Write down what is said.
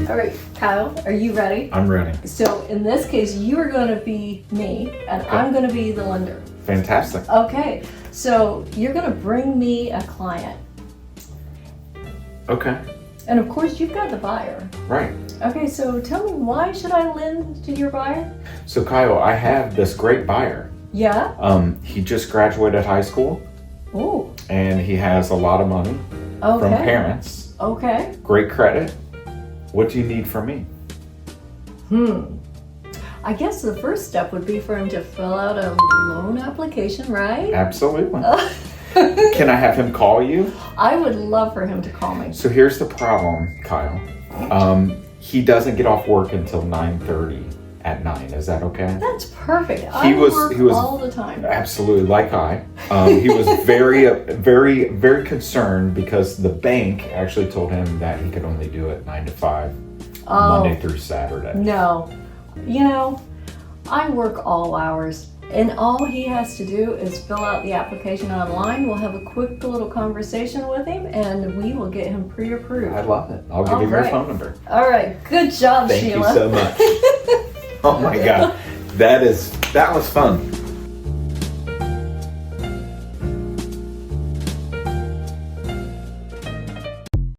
All right, Kyle, are you ready? I'm ready. So in this case, you are going to be me, and Okay. I'm going to be the lender. Fantastic. Okay, so you're going to bring me a client. Okay. And of course, you've got the buyer. Right. Okay, so tell me, why should I lend to your buyer? So Kyle, I have this great buyer. Yeah? He just graduated high school Oh, and he has a lot of money okay. from parents. Okay. Great credit. What do you need from me? I guess the first step would be for him to fill out a loan application, right? Absolutely. Can I have him call you? I would love for him to call me. So here's the problem, Kyle. He doesn't get off work until 9:30 at night. Is that okay? That's perfect. He I was work all the time. absolutely like I. He was very concerned because the bank actually told him that he could only do it 9 to 5, Monday through Saturday. No, you know, I work all hours, and all he has to do is fill out the application online. We'll have a quick little conversation with him, and we will get him pre-approved. I love it. I'll give you my phone number. All right, good job, Thank Sheila. you so much. Oh my God, that was fun.